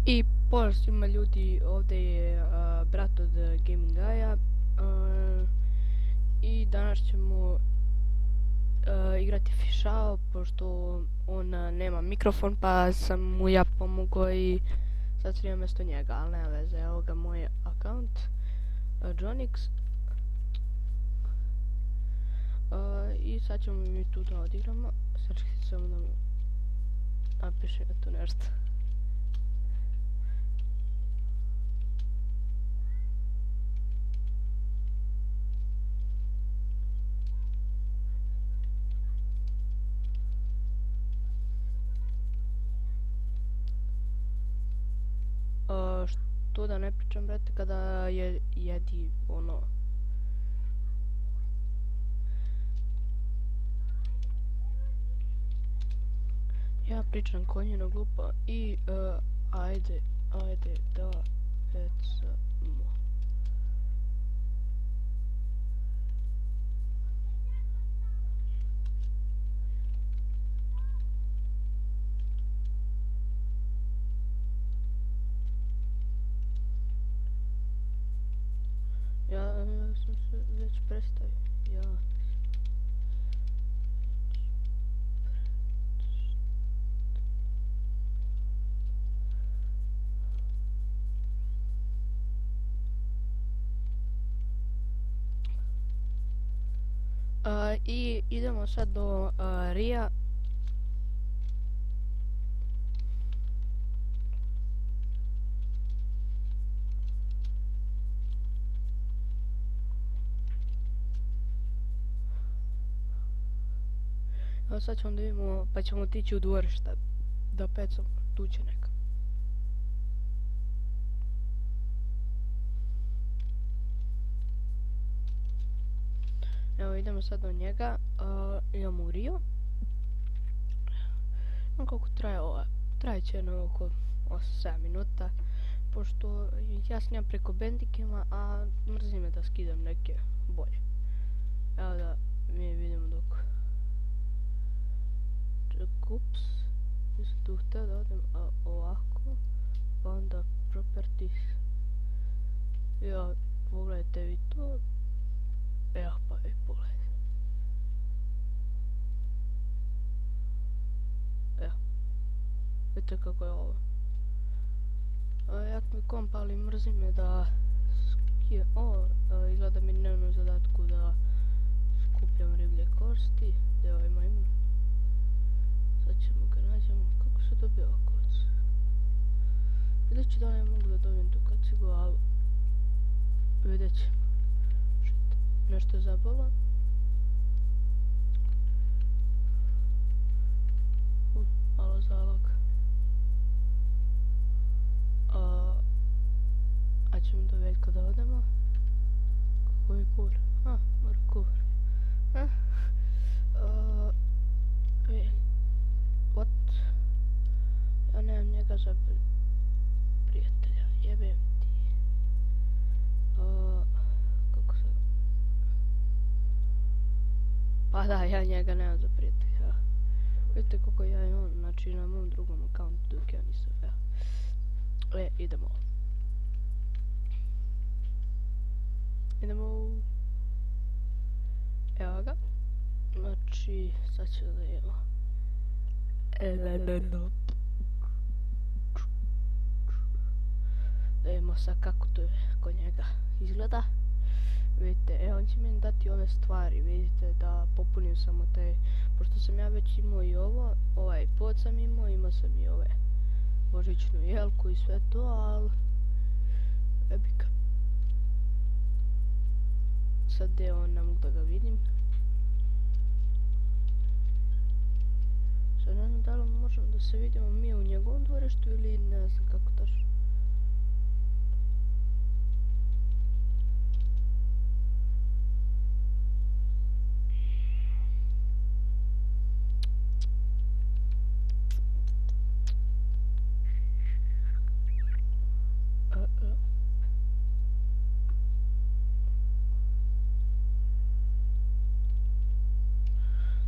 I pozdrav svima ljudi, ovdje je brat od Gaming Gaja i danas ćemo igrati Fišao, pošto on nema mikrofon pa sam mu ja pomogao i sad srijem mjesto njega, ali nema veze, evo ga moj account, Jonix. I sad ćemo mi tu da odigramo, sad ću samo da mu napišem tu nešto. Što da ne pričam, brate, kada jedi ono... Ja pričam konjino glupo i ajde da pecamo. Ja sam se već predstavio. I idemo sad do Rija. Evo sad ćemo da vidimo, pa ćemo otići u dvorišta da pecamo tuđe neka. Evo idemo sad do njega, idemo u Rio. Koliko traje ova? Traje će jedno oko 8-7 minuta, pošto ja snimam preko Bandicama, a mrzi me da skidam neke bolje. Evo da mi vidimo dok... Ups, nisam tu htio da odem ovako, pa onda properties. Ja, pogledajte vi to. Evo pa vi pogledajte. Evo, vidite kako je ovo. Jak mi komp, ali mrzi me da izgleda mi dnevno zadatku da skupljam riblje kosti. Gdje je ovaj majmun? Sad ćemo ga nađemo. Kako se dobija koc? Vidjet ću da ne mogu da dobijem tu kacigu, ali vidjet ćemo. Nešto je zabolo. Malo zalog. A ćemo do Veljka da odemo. Kako je kur? Mora kur. What? Ja nemam njega za prijatelja. Jebem ti. Kako se... Pa da, ja njega nemam za prijatelja. Vidite kako ja imam, znači na mom drugom accountu dok ja nisam, idemo. Evo ga. Znači, sad ću da imamo. Da imamo sad kako to kod njega izgleda. Vidite, on će meni dati ove stvari, vidite, da popunim samo taj, pošto sam ja već imao i ovo, ovaj pod sam imao sam i ove božićnu jelku i sve to, ali ebika. Sad gdje on, ne mogu da ga vidim. Sad ne znam da li možemo da se vidimo mi u njegovom dvorištu ili ne znam kako točno.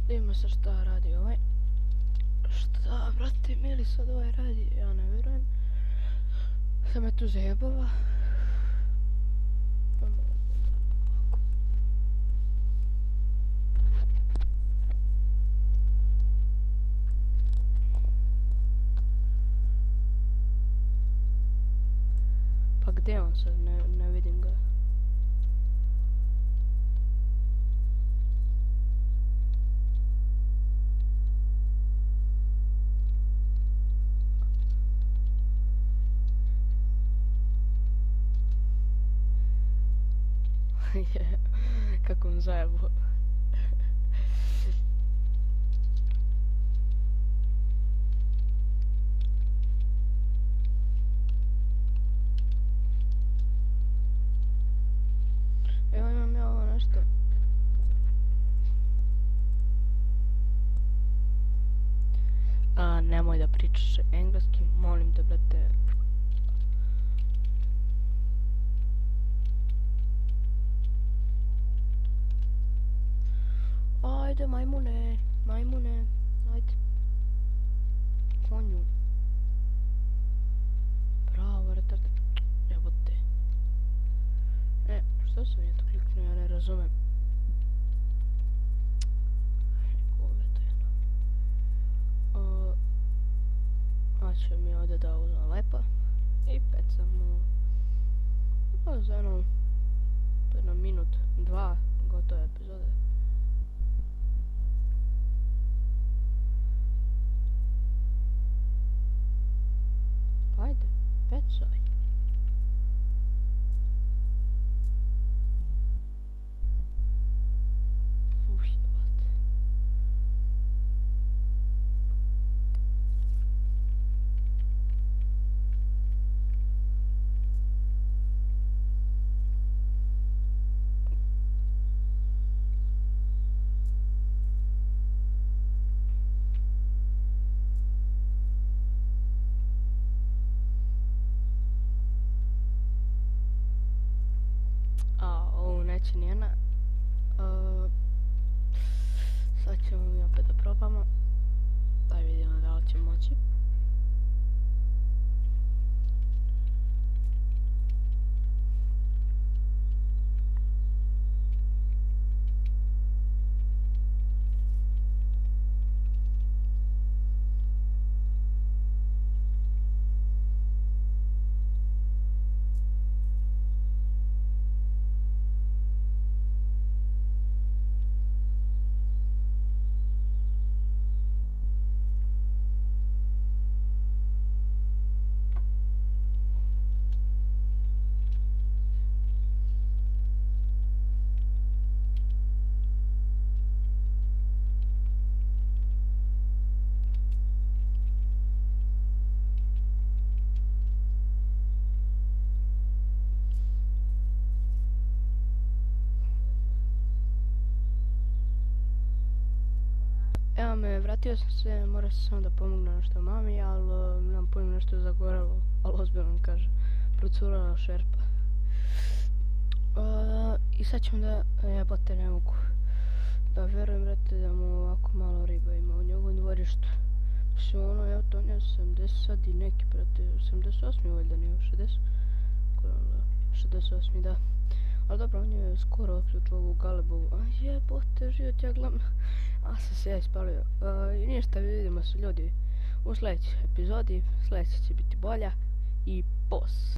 Vidimo se šta radi ovaj. Šta, brate, mili sad ovaj radi, ja ne vjerujem. Sad me tu zajebava. Pa gdje je on sad? Ne vidim ga. Kako on zajebo. Evo imam ja ovo nešto. Nemoj da pričaš engleski, molim te, brate. Ajde, majmune, ajde. Konju. Bravo, retarde. Jebote. Što sam ja to kliknuo, ja ne razumem. Znači mi ovdje da uzmem lepa i pecamo. Za jedno minut, dva, gotove epizode. Pa ajde, pecaj. Neće nijena. Sad ćemo mi opet da probamo. Daj vidimo da li će moći. Evo me, vratio sam se, morao sam samo da pomognem nešto mami, ali nemam pojma, nešto je zagorelo, ali ozbiljno kaže, procurala šerpa. I sad ćemo da, jebote, ne mogu da verujem, brate, da mu ovako malo riba ima u njegovom dvorištu. Mislim, ono, evo to nije 70 sad i neki, brate, 88 valjda, nije 60, 68, da. Ali dobro, on je skoro otključio ovu galebovu. A jebote, život, ja gledam. A sam se ja ispalio. I ništa, vidimo se ljudi u sljedećoj epizodi. Sljedeća će biti bolja. I pos.